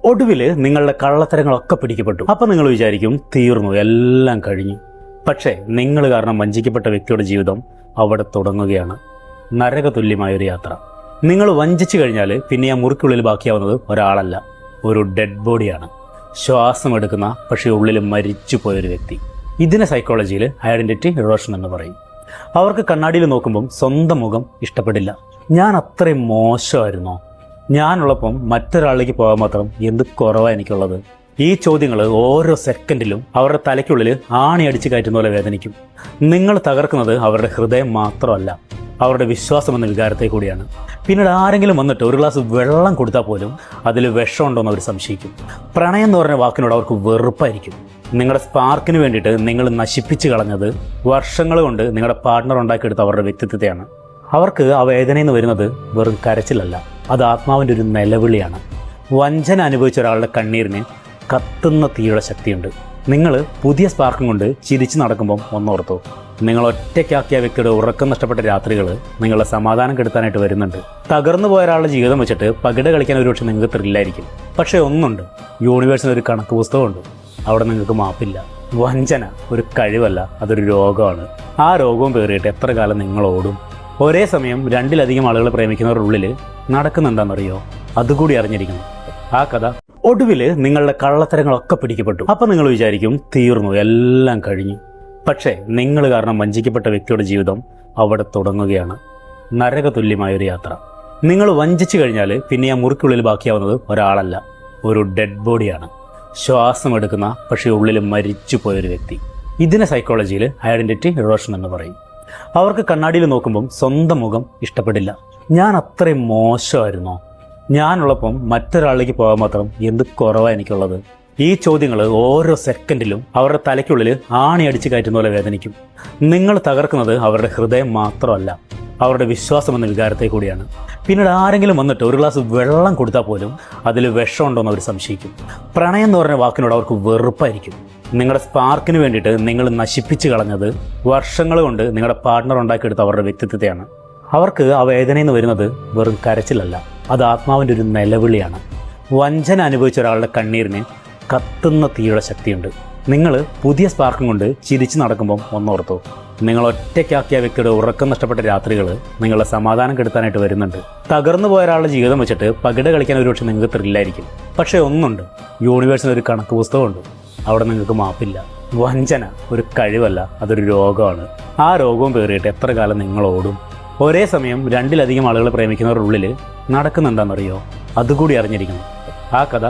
ഒടുവിൽ നിങ്ങളുടെ കള്ളത്തരങ്ങളൊക്കെ പിടിക്കപ്പെട്ടു. അപ്പൊ നിങ്ങൾ വിചാരിക്കും തീർന്നു, എല്ലാം കഴിഞ്ഞു. പക്ഷേ നിങ്ങൾ കാരണം വഞ്ചിക്കപ്പെട്ട വ്യക്തിയുടെ ജീവിതം അവിടെ തുടങ്ങുകയാണ്. നരകതുല്യമായൊരു യാത്ര. നിങ്ങൾ വഞ്ചിച്ചു കഴിഞ്ഞാൽ പിന്നെ ആ മുറിക്കുള്ളിൽ ബാക്കിയാവുന്നത് ഒരാളല്ല, ഒരു ഡെഡ് ബോഡിയാണ്. ശ്വാസം എടുക്കുന്ന പക്ഷേ ഉള്ളിൽ മരിച്ചു പോയൊരു വ്യക്തി. ഇതിനെ സൈക്കോളജിയിൽ ഐഡന്റിറ്റി ഇറോഷൻ എന്ന് പറയും. അവർക്ക് കണ്ണാടിയിൽ നോക്കുമ്പം സ്വന്തം മുഖം ഇഷ്ടപ്പെടില്ല. ഞാൻ അത്രയും മോശമായിരുന്നോ? ഞാനുള്ളപ്പം മറ്റൊരാളിലേക്ക് പോകാൻ മാത്രം എന്ത് കുറവാണ് എനിക്കുള്ളത്? ഈ ചോദ്യങ്ങൾ ഓരോ സെക്കൻഡിലും അവരുടെ തലയ്ക്കുള്ളിൽ ആണി അടിച്ച് കയറ്റുന്ന പോലെ വേദനിക്കും. നിങ്ങൾ തകർക്കുന്നത് അവരുടെ ഹൃദയം മാത്രമല്ല, അവരുടെ വിശ്വാസം എന്ന വികാരത്തെ കൂടിയാണ്. പിന്നീട് ആരെങ്കിലും വന്നിട്ട് ഒരു ഗ്ലാസ് വെള്ളം കൊടുത്താൽ പോലും അതിൽ വിഷമുണ്ടോയെന്ന് അവർ സംശയിക്കും. പ്രണയം എന്ന് പറഞ്ഞ വാക്കിനോട് അവർക്ക് വെറുപ്പായിരിക്കും. നിങ്ങളുടെ സ്പാർക്കിന് വേണ്ടിയിട്ട് നിങ്ങൾ നശിപ്പിച്ച് കളഞ്ഞത് വർഷങ്ങൾ കൊണ്ട് നിങ്ങളുടെ പാർട്ട്ണർ ഉണ്ടാക്കിയെടുത്ത അവരുടെ വ്യക്തിത്വത്തെയാണ്. അവർക്ക് ആ വേദനയെന്ന് വരുന്നത് വെറും കരച്ചിലല്ല, അത് ആത്മാവിൻ്റെ ഒരു നിലവിളിയാണ്. വഞ്ചന അനുഭവിച്ച ഒരാളുടെ കണ്ണീരിന് കത്തുന്ന തീയുടെ ശക്തിയുണ്ട്. നിങ്ങൾ പുതിയ സ്പാർക്കും കൊണ്ട് ചിരിച്ചു നടക്കുമ്പം ഒന്നോർത്തു, നിങ്ങൾ ഒറ്റയ്ക്കാക്കിയ വ്യക്തിയുടെ ഉറക്കം നഷ്ടപ്പെട്ട രാത്രികൾ നിങ്ങളുടെ സമാധാനം കെടുത്താനായിട്ട് വരുന്നുണ്ട്. തകർന്നു പോയ ഒരാളുടെ ജീവിതം വെച്ചിട്ട് പകിട കളിക്കാൻ ഒരുപക്ഷെ നിങ്ങൾക്ക് ത്രില്ലായിരിക്കും. പക്ഷേ ഒന്നുണ്ട്, യൂണിവേഴ്സിന് ഒരു കണക്ക് പുസ്തകമുണ്ട്. അവിടെ നിങ്ങൾക്ക് മാപ്പില്ല. വഞ്ചന ഒരു കഴിവല്ല, അതൊരു രോഗമാണ്. ആ രോഗവും പേറിയിട്ട് എത്ര കാലം നിങ്ങൾ ഓടും? ഒരേ സമയം രണ്ടിലധികം ആളുകൾ പ്രേമിക്കുന്നവരുടെ ഉള്ളിൽ നടക്കുന്നുണ്ടെന്നറിയോ? അതുകൂടി അറിഞ്ഞിരിക്കണം. ആ കഥ ഒടുവിൽ നിങ്ങളുടെ കള്ളത്തരങ്ങളൊക്കെ പിടിക്കപ്പെട്ടു. അപ്പൊ നിങ്ങൾ വിചാരിക്കും തീർന്നു, എല്ലാം കഴിഞ്ഞു. പക്ഷേ നിങ്ങൾ കാരണം വഞ്ചിക്കപ്പെട്ട വ്യക്തിയുടെ ജീവിതം അവിടെ തുടങ്ങുകയാണ്. നരകതുല്യമായൊരു യാത്ര. നിങ്ങൾ വഞ്ചിച്ചു കഴിഞ്ഞാൽ പിന്നെ ആ മുറിക്കുള്ളിൽ ബാക്കിയാവുന്നത് ഒരാളല്ല, ഒരു ഡെഡ് ബോഡിയാണ്. ശ്വാസം എടുക്കുന്ന പക്ഷേ ഉള്ളിൽ മരിച്ചു പോയൊരു വ്യക്തി. ഇതിനെ സൈക്കോളജിയിൽ ഐഡന്റിറ്റി ഇറോഷൻ എന്ന് പറയും. അവർക്ക് കണ്ണാടിയിൽ നോക്കുമ്പം സ്വന്തം മുഖം ഇഷ്ടപ്പെടില്ല. ഞാൻ അത്രയും മോശമായിരുന്നോ? ഞാനുള്ളപ്പം മറ്റൊരാളിലേക്ക് പോകാൻ മാത്രം എന്ത് കുറവാണ് എനിക്കുള്ളത്? ഈ ചോദ്യങ്ങൾ ഓരോ സെക്കൻഡിലും അവരുടെ തലയ്ക്കുള്ളിൽ ആണി അടിച്ച് കയറ്റുന്ന പോലെ വേദനിക്കും. നിങ്ങൾ തകർക്കുന്നത് അവരുടെ ഹൃദയം മാത്രമല്ല, അവരുടെ വിശ്വാസം എന്ന വികാരത്തെ കൂടിയാണ്. പിന്നീട് ആരെങ്കിലും വന്നിട്ട് ഒരു ഗ്ലാസ് വെള്ളം കൊടുത്താൽ പോലും അതിൽ വിഷമുണ്ടോയെന്ന് അവർ സംശയിക്കും. പ്രണയം എന്ന് പറഞ്ഞ വാക്കിനോട് അവർക്ക് വെറുപ്പായിരിക്കും. നിങ്ങളുടെ സ്പാർക്കിന് വേണ്ടിയിട്ട് നിങ്ങൾ നശിപ്പിച്ച് കളഞ്ഞത് വർഷങ്ങൾ കൊണ്ട് നിങ്ങളുടെ പാർട്ട്ണർ ഉണ്ടാക്കിയെടുത്ത അവരുടെ വ്യക്തിത്വത്തെയാണ്. അവർക്ക് ആ വേദനയെന്ന് വരുന്നത് വെറും കരച്ചിലല്ല, അത് ആത്മാവിൻ്റെ ഒരു നിലവിളിയാണ്. വഞ്ചന അനുഭവിച്ച ഒരാളുടെ കണ്ണീരിന് കത്തുന്ന തീയുടെ ശക്തിയുണ്ട്. നിങ്ങൾ പുതിയ സ്പാർക്കും കൊണ്ട് ചിരിച്ചു നടക്കുമ്പം ഒന്നോർത്തു, നിങ്ങൾ ഒറ്റയ്ക്കാക്കിയ വ്യക്തിയുടെ ഉറക്കം നഷ്ടപ്പെട്ട രാത്രികൾ നിങ്ങളുടെ സമാധാനം കെടുത്താനായിട്ട് വരുന്നുണ്ട്. തകർന്നു പോയ ഒരാളുടെ ജീവിതം വെച്ചിട്ട് പകിട കളിക്കാൻ ഒരുപക്ഷെ നിങ്ങൾക്ക് ത്രില്ലായിരിക്കും. പക്ഷേ ഒന്നുണ്ട്, യൂണിവേഴ്സിന് ഒരു കണക്ക് പുസ്തകമുണ്ട്. അവിടെ നിങ്ങൾക്ക് മാപ്പില്ല. വഞ്ചന ഒരു കഴിവല്ല, അതൊരു രോഗമാണ്. ആ രോഗവും പേറിയിട്ട് എത്ര കാലം നിങ്ങൾ ഓടും? ഒരേ സമയം രണ്ടിലധികം ആളുകൾ പ്രേമിക്കുന്നവരുടെ ഉള്ളിൽ നടക്കുന്നുണ്ടെന്നറിയോ? അതുകൂടി അറിഞ്ഞിരിക്കണം. ആ കഥ